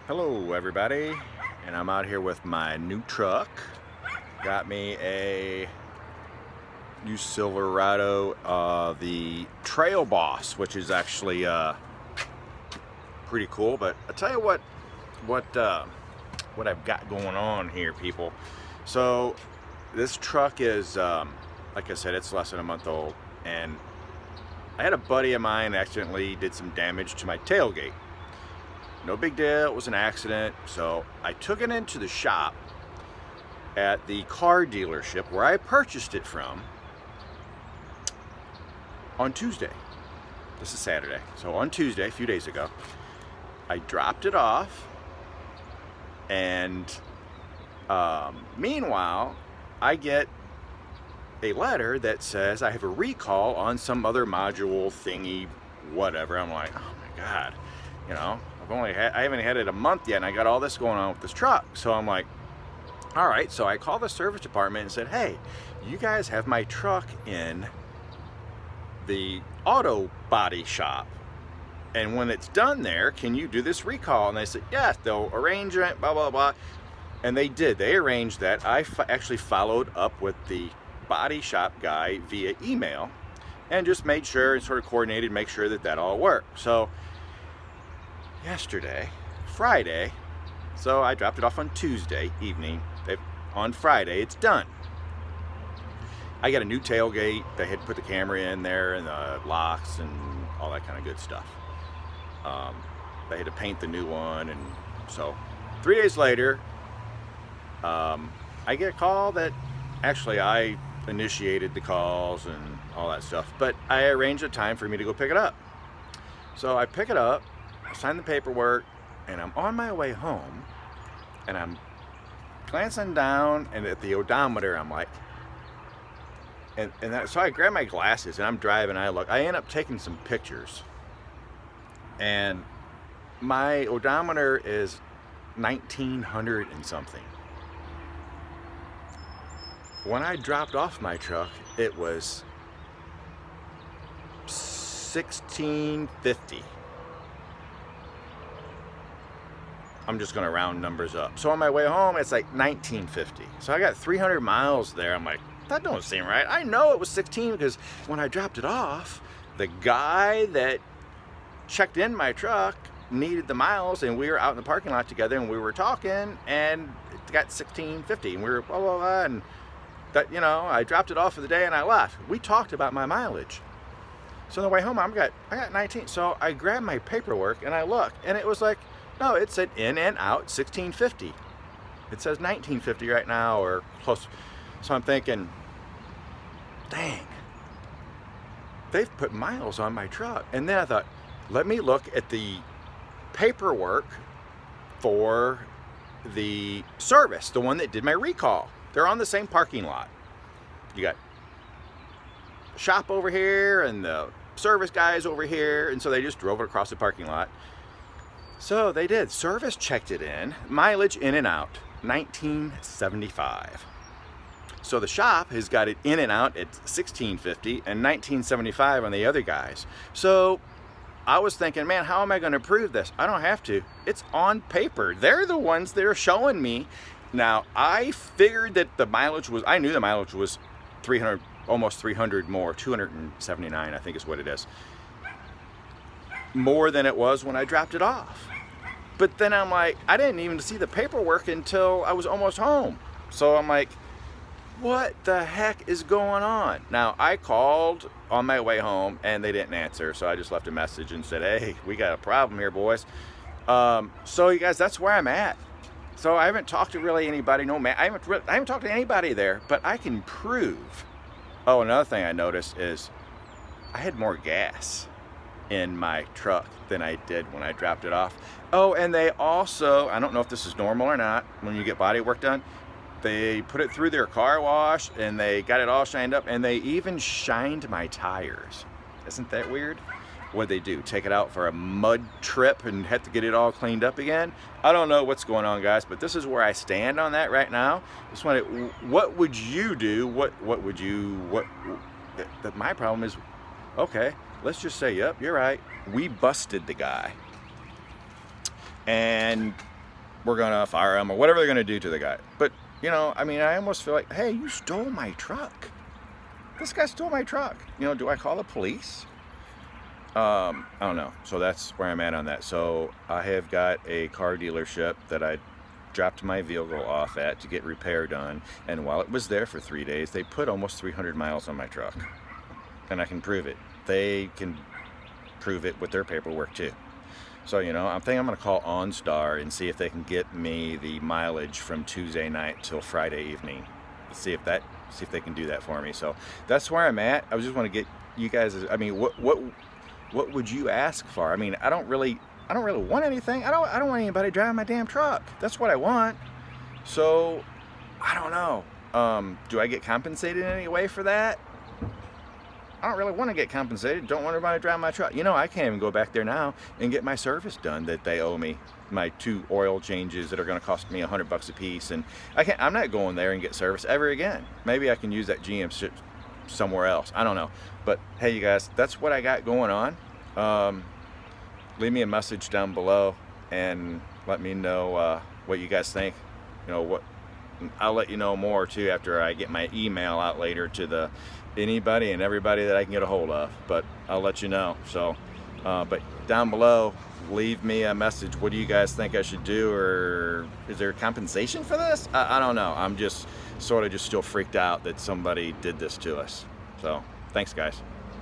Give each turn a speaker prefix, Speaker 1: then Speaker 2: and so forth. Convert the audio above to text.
Speaker 1: Hello everybody, and I'm out here with my new truck. Got me a new Silverado, the Trail Boss, which is actually pretty cool. But I tell you what I've got going on here, people. So this truck is, like I said, it's less than a month old, and I had a buddy of mine accidentally did some damage to my tailgate. No big deal, it was an accident. So I took it into the shop at the car dealership where I purchased it from on Tuesday. This is Saturday. So on Tuesday, a few days ago, I dropped it off, and meanwhile, I get a letter that says I have a recall on some other module thingy, whatever. I'm like, oh my God, you know, I haven't had it a month yet, and I got all this going on with this truck. So I'm like, all right. So I called the service department and said, hey, you guys have my truck in the auto body shop, and when it's done there, can you do this recall? And they said, yes, they'll arrange it, blah, blah, blah. And they did. They arranged that. I actually followed up with the body shop guy via email and just made sure and sort of coordinated, make sure that all worked. So yesterday, Friday, so I dropped it off on Tuesday evening. On Friday, it's done. I got a new tailgate. They had put the camera in there and the locks and all that kind of good stuff. They had to paint the new one, and so 3 days later, I get a call that actually I initiated the calls and all that stuff, but I arranged a time for me to go pick it up. So I pick it up, sign the paperwork, and I'm on my way home, and I'm glancing down, and at the odometer, I'm like, so I grab my glasses, and I'm driving. I end up taking some pictures, and my odometer is 1900 and something. When I dropped off my truck, it was 1650. I'm just gonna round numbers up. So on my way home, it's like 1950. So I got 300 miles there. I'm like, that don't seem right. I know it was 16 because when I dropped it off, the guy that checked in my truck needed the miles, and we were out in the parking lot together, and we were talking, and it got 1650, and we were blah, blah, blah, and that, you know, I dropped it off for the day and I left. We talked about my mileage. So on the way home, I got 19. So I grabbed my paperwork and I look, and it was like, no, it said in and out 1650. It says 1950 right now, or close. So I'm thinking, dang, they've put miles on my truck. And then I thought, let me look at the paperwork for the service, the one that did my recall. They're on the same parking lot. You got the shop over here and the service guys over here, and so they just drove it across the parking lot. So they did. Service checked it in. Mileage in and out, 1975. So the shop has got it in and out at 1650 and 1975 on the other guys. So I was thinking, man, how am I going to prove this? I don't have to. It's on paper. They're the ones that are showing me. Now, I figured that I knew the mileage was 300, almost 300 more, 279, I think is what it is. More than it was when I dropped it off. But then I'm like, I didn't even see the paperwork until I was almost home. So I'm like, what the heck is going on? Now, I called on my way home and they didn't answer. So I just left a message and said, hey, we got a problem here, boys. So you guys, that's where I'm at. So I haven't talked to really anybody. I haven't talked to anybody there, but I can prove. Oh, another thing I noticed is I had more gas in my truck than I did when I dropped it off. Oh, and they also, I don't know if this is normal or not, when you get body work done, they put it through their car wash and they got it all shined up, and they even shined my tires. Isn't that weird? What'd they do? Take it out for a mud trip and have to get it all cleaned up again? I don't know what's going on, guys, but this is where I stand on that right now. What would you do? My problem is, okay, let's just say, yep, you're right. We busted the guy. And we're gonna fire him or whatever they're gonna do to the guy. But you know, I mean, I almost feel like, hey, you stole my truck. This guy stole my truck. You know, do I call the police? I don't know. So that's where I'm at on that. So I have got a car dealership that I dropped my vehicle off at to get repair done. And while it was there for 3 days, they put almost 300 miles on my truck. And I can prove it. They can prove it with their paperwork too. So, you know, I'm thinking I'm going to call OnStar and see if they can get me the mileage from Tuesday night till Friday evening. See if they can do that for me. So that's where I'm at. I just want to get you guys. I mean, what would you ask for? I mean, I don't really want anything. I don't want anybody driving my damn truck. That's what I want. So I don't know. Do I get compensated in any way for that? I don't really want to get compensated. Don't want everybody to drive my truck. You know, I can't even go back there now and get my service done that they owe me. My 2 oil changes that are going to cost me $100 a piece, and I'm not going there and get service ever again. Maybe I can use that GM shit somewhere else. I don't know. But hey, you guys, that's what I got going on. Leave me a message down below and let me know what you guys think. You know what? I'll let you know more too after I get my email out later to anybody and everybody that I can get a hold of. But I'll let you know. So, but down below, leave me a message. What do you guys think I should do, or is there compensation for this? I don't know. I'm just sort of just still freaked out that somebody did this to us. So, thanks, guys.